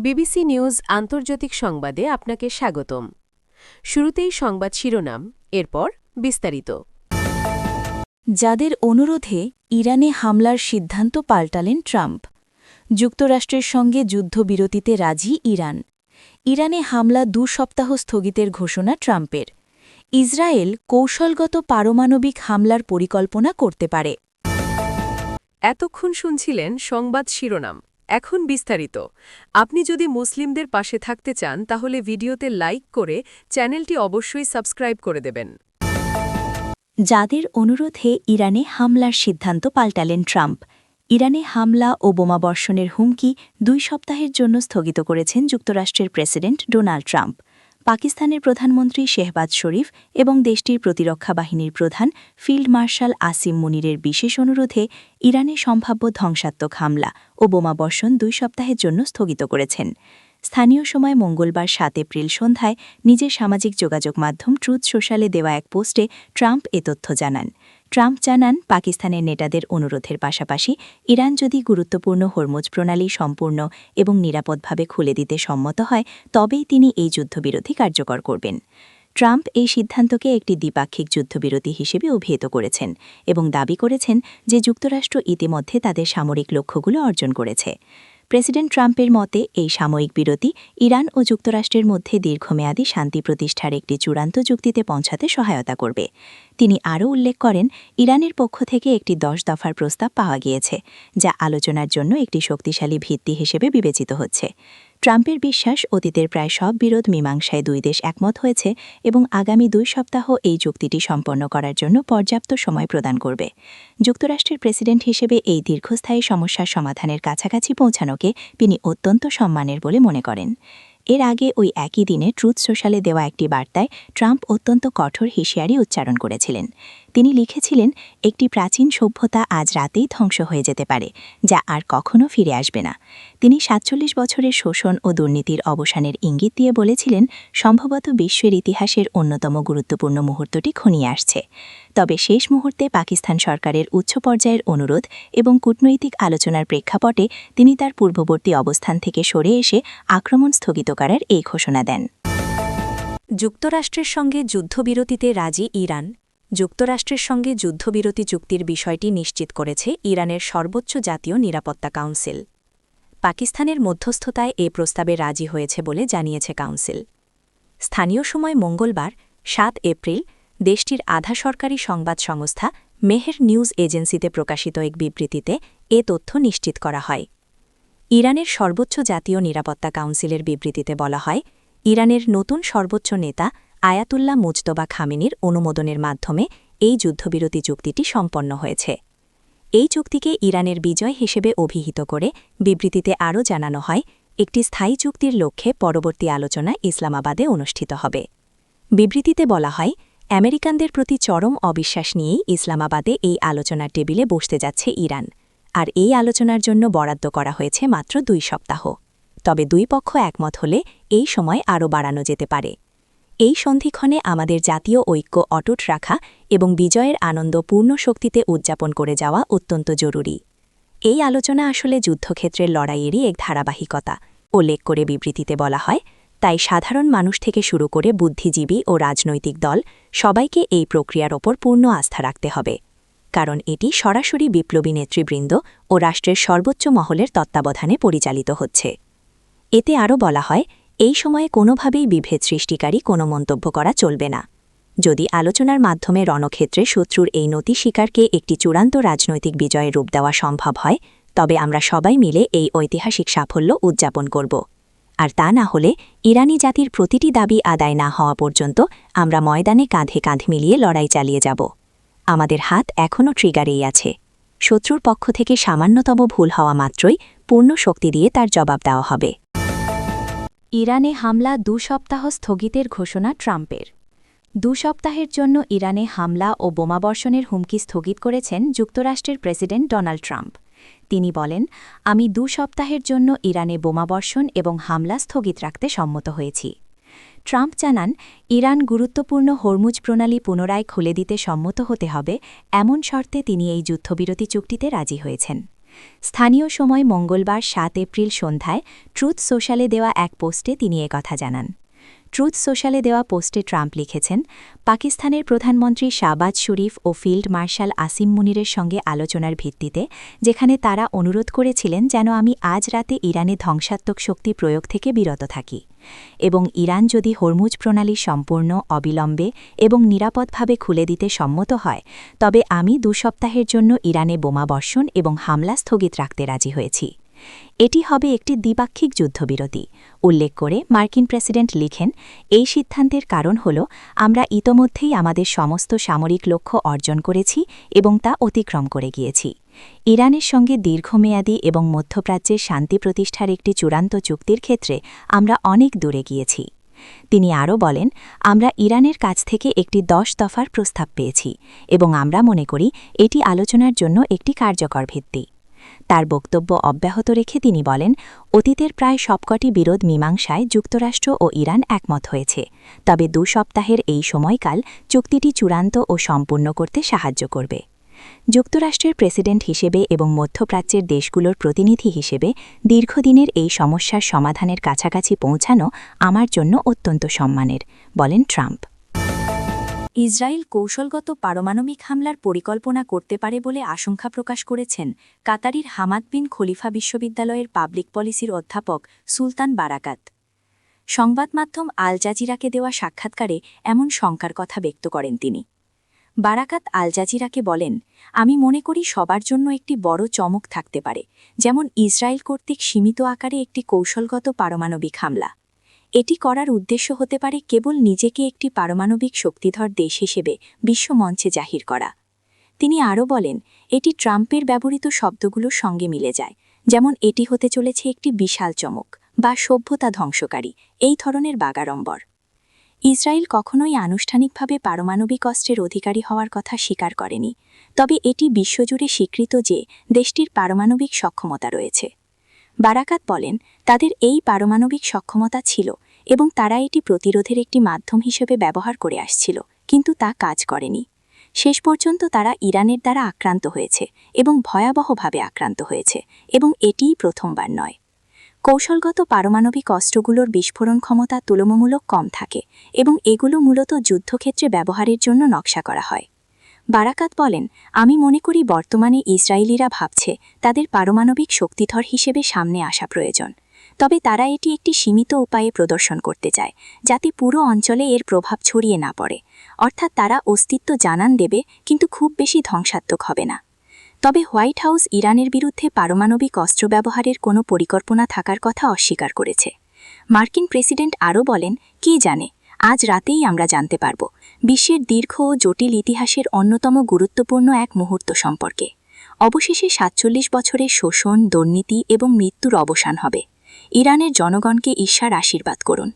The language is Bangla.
বিবিসি নিউজ আন্তর্জাতিক সংবাদে আপনাকে স্বাগতম। শুরুতেই সংবাদ শিরোনাম, এরপর বিস্তারিত। যাদের অনুরোধে ইরানে হামলার সিদ্ধান্ত পাল্টালেন ট্রাম্প। যুক্তরাষ্ট্রের সঙ্গে যুদ্ধবিরতিতে রাজি ইরান। ইরানে হামলা 2 সপ্তাহ স্থগিতের ঘোষণা ট্রাম্পের। ইসরায়েল কৌশলগত পারমাণবিক হামলার পরিকল্পনা করতে পারে। এতক্ষণ শুনছিলেন সংবাদ শিরোনাম, এখন বিস্তারিত। আপনি যদি মুসলিমদের পাশে থাকতে চান তাহলে ভিডিওতে লাইক করে চ্যানেলটি অবশ্যই সাবস্ক্রাইব করে দেবেন। যাদের অনুরোধে ইরানে হামলার সিদ্ধান্ত পাল্টালেন ট্রাম্প। ইরানে হামলা ও বোমাবর্ষণের হুমকি 2 সপ্তাহের জন্য স্থগিত করেছেন যুক্তরাষ্ট্রের প্রেসিডেন্ট ডোনাল্ড ট্রাম্প। পাকিস্তানের প্রধানমন্ত্রী শেহবাজ শরীফ এবং দেশটির প্রতিরক্ষা বাহিনীর প্রধান ফিল্ড মার্শাল আসিম মুনিরের বিশেষ অনুরোধে ইরানে সম্ভাব্য ধ্বংসাত্মক হামলা ও বোমাবর্ষণ 2 সপ্তাহের জন্য স্থগিত করেছেন। স্থানীয় সময় মঙ্গলবার 7 এপ্রিল সন্ধ্যায় নিজের সামাজিক যোগাযোগ মাধ্যম ট্রুথ সোশ্যালে দেওয়া এক পোস্টে ট্রাম্প এ তথ্য জানান। ট্রাম্প জানান, পাকিস্তানের নেতাদের অনুরোধের পাশাপাশি ইরান যদি গুরুত্বপূর্ণ হরমুজ প্রণালী সম্পূর্ণ এবং নিরাপদভাবে খুলে দিতে সম্মত হয় তবেই তিনি এই যুদ্ধবিরতি কার্যকর করবেন। ট্রাম্প এই সিদ্ধান্তকে একটি দ্বিপাক্ষিক যুদ্ধবিরতি হিসেবে অভিহিত করেছেন এবং দাবি করেছেন যে যুক্তরাষ্ট্র ইতিমধ্যে তাদের সামরিক লক্ষ্যগুলো অর্জন করেছে। প্রেসিডেন্ট ট্রাম্পের মতে এই সাময়িক বিরতি ইরান ও যুক্তরাষ্ট্রের মধ্যে দীর্ঘমেয়াদী শান্তি প্রতিষ্ঠার একটি চূড়ান্ত চুক্তিতে পৌঁছাতে সহায়তা করবে। তিনি আরও উল্লেখ করেন, ইরানের পক্ষ থেকে একটি 10 দফার প্রস্তাব পাওয়া গিয়েছে, যা আলোচনার জন্য একটি শক্তিশালী ভিত্তি হিসেবে বিবেচিত হচ্ছে। ট্রাম্পের বিশ্বাস, অতীতের প্রায় সব বিরোধ মীমাংসায় 2 দেশ একমত হয়েছে এবং আগামী 2 সপ্তাহ এই চুক্তিটি সম্পন্ন করার জন্য পর্যাপ্ত সময় প্রদান করবে। যুক্তরাষ্ট্রের প্রেসিডেন্ট হিসেবে এই দীর্ঘস্থায়ী সমস্যার সমাধানের কাছাকাছি পৌঁছানোকে তিনি অত্যন্ত সম্মানের বলে মনে করেন। এর আগে ওই একই দিনে ট্রুথ সোশ্যালে দেওয়া একটি বার্তায় ট্রাম্প অত্যন্ত কঠোর হুঁশিয়ারি উচ্চারণ করেছিলেন। তিনি লিখেছিলেন, একটি প্রাচীন সভ্যতা আজ রাতেই ধ্বংস হয়ে যেতে পারে, যা আর কখনো ফিরে আসবে না। তিনি 47 বছরের শোষণ ও দুর্নীতির অবসানের ইঙ্গিত দিয়ে বলেছিলেন, সম্ভবত বিশ্বের ইতিহাসের অন্যতম গুরুত্বপূর্ণ মুহূর্তটি ঘনিয়ে আসছে। তবে শেষ মুহূর্তে পাকিস্তান সরকারের উচ্চ পর্যায়ের অনুরোধ এবং কূটনৈতিক আলোচনার প্রেক্ষাপটে তিনি তার পূর্ববর্তী অবস্থান থেকে সরে এসে আক্রমণ স্থগিত করার এই ঘোষণা দেন। যুক্তরাষ্ট্রের সঙ্গে যুদ্ধবিরতিতে রাজি ইরান। যুক্তরাষ্ট্রের সঙ্গে যুদ্ধবিরতি চুক্তির বিষয়টি নিশ্চিত করেছে ইরানের সর্বোচ্চ জাতীয় নিরাপত্তা কাউন্সিল। পাকিস্তানের মধ্যস্থতায় এ প্রস্তাবে রাজি হয়েছে বলে জানিয়েছে কাউন্সিল। স্থানীয় সময় মঙ্গলবার 7 এপ্রিল দেশটির আধা সরকারি সংবাদ সংস্থা মেহের নিউজ এজেন্সিতে প্রকাশিত এক বিবৃতিতে এ তথ্য নিশ্চিত করা হয়। ইরানের সর্বোচ্চ জাতীয় নিরাপত্তা কাউন্সিলের বিবৃতিতে বলা হয়, ইরানের নতুন সর্বোচ্চ নেতা আয়াতুল্লাহ মুজতবা খামেনির অনুমোদনের মাধ্যমে এই যুদ্ধবিরতি চুক্তিটি সম্পন্ন হয়েছে। এই চুক্তিকে ইরানের বিজয় হিসেবে অভিহিত করে বিবৃতিতে আরও জানানো হয়, একটি স্থায়ী চুক্তির লক্ষ্যে পরবর্তী আলোচনা ইসলামাবাদে অনুষ্ঠিত হবে। বিবৃতিতে বলা হয়, আমেরিকানদের প্রতি চরম অবিশ্বাস নিয়েই ইসলামাবাদে এই আলোচনার টেবিলে বসতে যাচ্ছে ইরান, আর এই আলোচনার জন্য বরাদ্দ করা হয়েছে মাত্র 2 সপ্তাহ। তবে 2 পক্ষ একমত হলে এই সময় আরও বাড়ানো যেতে পারে। এই সন্ধিক্ষণে আমাদের জাতীয় ঐক্য অটুট রাখা এবং বিজয়ের আনন্দ পূর্ণ শক্তিতে উদযাপন করে যাওয়া অত্যন্ত জরুরি। এই আলোচনা আসলে যুদ্ধক্ষেত্রের লড়াইয়েরই এক ধারাবাহিকতা উল্লেখ করে বিবৃতিতে বলা হয়, তাই সাধারণ মানুষ থেকে শুরু করে বুদ্ধিজীবী ও রাজনৈতিক দল সবাইকে এই প্রক্রিয়ার ওপর পূর্ণ আস্থা রাখতে হবে, কারণ এটি সরাসরি বিপ্লবী নেতৃবৃন্দ ও রাষ্ট্রের সর্বোচ্চ মহলের তত্ত্বাবধানে পরিচালিত হচ্ছে। এতে আরও বলা হয়, এই সময়ে কোনোভাবেই বিভেদ সৃষ্টিকারী কোনো মন্তব্য করা চলবে না। যদি আলোচনার মাধ্যমে রণক্ষেত্রে শত্রুর এই নতি শিকারকে একটি চূড়ান্ত রাজনৈতিক বিজয়ে রূপ দেওয়া সম্ভব হয়, তবে আমরা সবাই মিলে এই ঐতিহাসিক সাফল্য উদযাপন করব। আর তা না হলে ইরানি জাতির প্রতিটি দাবি আদায় না হওয়া পর্যন্ত আমরা ময়দানে কাঁধে কাঁধ মিলিয়ে লড়াই চালিয়ে যাব। আমাদের হাত এখনও ট্রিগারেই আছে। শত্রুর পক্ষ থেকে সামান্যতম ভুল হওয়া মাত্রই পূর্ণ শক্তি দিয়ে তার জবাব দেওয়া হবে। ইরানে হামলা 2 সপ্তাহ স্থগিতের ঘোষণা ট্রাম্পের। 2 সপ্তাহের জন্য ইরানে হামলা ও বোমাবর্ষণের হুমকি স্থগিত করেছেন যুক্তরাষ্ট্রের প্রেসিডেন্ট ডোনাল্ড ট্রাম্প। তিনি বলেন, আমি 2 সপ্তাহের জন্য ইরানে বোমাবর্ষণ এবং হামলা স্থগিত রাখতে সম্মত হয়েছি। ট্রাম্প জানান, ইরান গুরুত্বপূর্ণ হরমুজ প্রণালী পুনরায় খুলে দিতে সম্মত হতে হবে, এমন শর্তে তিনি এই যুদ্ধবিরতি চুক্তিতে রাজি হয়েছেন। স্থানীয় সময় মঙ্গলবার ৭ এপ্রিল সন্ধ্যায় ট্রুথ সোশ্যালে দেওয়া এক পোস্টে তিনি একথা জানান। ট্রুথ সোশ্যালে দেওয়া পোস্টে ট্রাম্প লিখেছেন, পাকিস্তানের প্রধানমন্ত্রী শাহবাজ শরীফ ও ফিল্ড মার্শাল আসিম মুনিরের সঙ্গে আলোচনার ভিত্তিতে, যেখানে তারা অনুরোধ করেছিলেন যেন আমি আজ রাতে ইরানে ধ্বংসাত্মক শক্তি প্রয়োগ থেকে বিরত থাকি এবং ইরান যদি হরমুজ প্রণালী সম্পূর্ণ, অবিলম্বে এবং নিরাপদভাবে খুলে দিতে সম্মত হয়, তবে আমি ২ সপ্তাহের জন্য ইরানে বোমাবর্ষণ এবং হামলা স্থগিত রাখতে রাজি হয়েছি। এটি হবে একটি দ্বিপাক্ষিক যুদ্ধবিরতি উল্লেখ করে মার্কিন প্রেসিডেন্ট লিখেন, এই সিদ্ধান্তের কারণ হল আমরা ইতোমধ্যেই আমাদের সমস্ত সামরিক লক্ষ্য অর্জন করেছি এবং তা অতিক্রম করে গিয়েছি। ইরানের সঙ্গে দীর্ঘমেয়াদী এবং মধ্যপ্রাচ্যের শান্তি প্রতিষ্ঠার একটি চূড়ান্ত চুক্তির ক্ষেত্রে আমরা অনেক দূরে গিয়েছি। তিনি আরও বলেন, আমরা ইরানের কাছ থেকে একটি ১০ দফার প্রস্তাব পেয়েছি এবং আমরা মনে করি এটি আলোচনার জন্য একটি কার্যকর ভিত্তি। তার বক্তব্য অব্যাহত রেখে তিনি বলেন, অতীতের প্রায় সবকটি বিরোধ মীমাংসায় যুক্তরাষ্ট্র ও ইরান একমত হয়েছে, তবে ২ সপ্তাহের এই সময়কাল চুক্তিটি চূড়ান্ত ও সম্পূর্ণ করতে সাহায্য করবে। যুক্তরাষ্ট্রের প্রেসিডেন্ট হিসেবে এবং মধ্যপ্রাচ্যের দেশগুলোর প্রতিনিধি হিসেবে দীর্ঘদিনের এই সমস্যার সমাধানের কাছাকাছি পৌঁছানো আমার জন্য অত্যন্ত সম্মানের, বলেন ট্রাম্প। ইসরায়েল কৌশলগত পারমাণবিক হামলার পরিকল্পনা করতে পারে বলে আশঙ্কা প্রকাশ করেছেন কাতারির হামাদ বিন খলিফা বিশ্ববিদ্যালয়ের পাবলিক পলিসির অধ্যাপক সুলতান বারাকাত। সংবাদ মাধ্যম আল জাজিরাকে দেওয়া সাক্ষাৎকারে এমন শঙ্কার কথা ব্যক্ত করেন তিনি। বারাকাত আল জাজিরাকে বলেন, আমি মনে করি সবার জন্য একটি বড় চমক থাকতে পারে, যেমন ইসরায়েল কর্তৃক সীমিত আকারে একটি কৌশলগত পারমাণবিক হামলা। এটি করার উদ্দেশ্য হতে পারে কেবল নিজেকে একটি পারমাণবিক শক্তিধর দেশ হিসেবে বিশ্বমঞ্চে জাহির করা। তিনি আরও বলেন, এটি ট্রাম্পের ব্যবহৃত শব্দগুলোর সঙ্গে মিলে যায়, যেমন এটি হতে চলেছে একটি বিশাল চমক বা সভ্যতা ধ্বংসকারী, এই ধরনের বাগাড়ম্বর। ইসরায়েল কখনোই আনুষ্ঠানিকভাবে পারমাণবিক অস্ত্রের অধিকারী হওয়ার কথা স্বীকার করেনি, তবে এটি বিশ্বজুড়ে স্বীকৃত যে দেশটির পারমাণবিক সক্ষমতা রয়েছে। বারাকাত বলেন, তাদের এই পারমাণবিক সক্ষমতা ছিল এবং তারা এটি প্রতিরোধের একটি মাধ্যম হিসেবে ব্যবহার করে আসছিল, কিন্তু তা কাজ করেনি। শেষ পর্যন্ত তারা ইরানের দ্বারা আক্রান্ত হয়েছে এবং ভয়াবহভাবে আক্রান্ত হয়েছে, এবং এটিই প্রথমবার নয়। কৌশলগত পারমাণবিক অস্ত্রগুলোর বিস্ফোরণ ক্ষমতা তুলনামূলক কম থাকে এবং এগুলো মূলত যুদ্ধক্ষেত্রে ব্যবহারের জন্য নকশা করা হয়। বারাকাত বলেন, আমি মনে করি বর্তমানে ইসরায়েলিরা ভাবছে তাদের পারমাণবিক শক্তিধর হিসেবে সামনে আসা প্রয়োজন, তবে তারা এটি একটি সীমিত উপায়ে প্রদর্শন করতে চায় যাতে পুরো অঞ্চলে এর প্রভাব ছড়িয়ে না পড়ে, অর্থাৎ তারা অস্তিত্ব জানান দেবে কিন্তু খুব বেশি ধ্বংসাত্মক হবে না। তবে হোয়াইট হাউস ইরানের বিরুদ্ধে পারমাণবিক অস্ত্র ব্যবহারের কোনো পরিকল্পনা থাকার কথা অস্বীকার করেছে। মার্কিন প্রেসিডেন্ট আরও বলেন, কে জানে, আজ রাতেই আমরা জানতে পারব বিশ্বের দীর্ঘ ও জটিল ইতিহাসের অন্যতম গুরুত্বপূর্ণ এক মুহূর্ত সম্পর্কে। অবশেষে ৪৭ বছরের শোষণ, দুর্নীতি এবং মৃত্যুর অবসান হবে। ইরানের জনগণকে ঈশ্বর আশীর্বাদ করুন।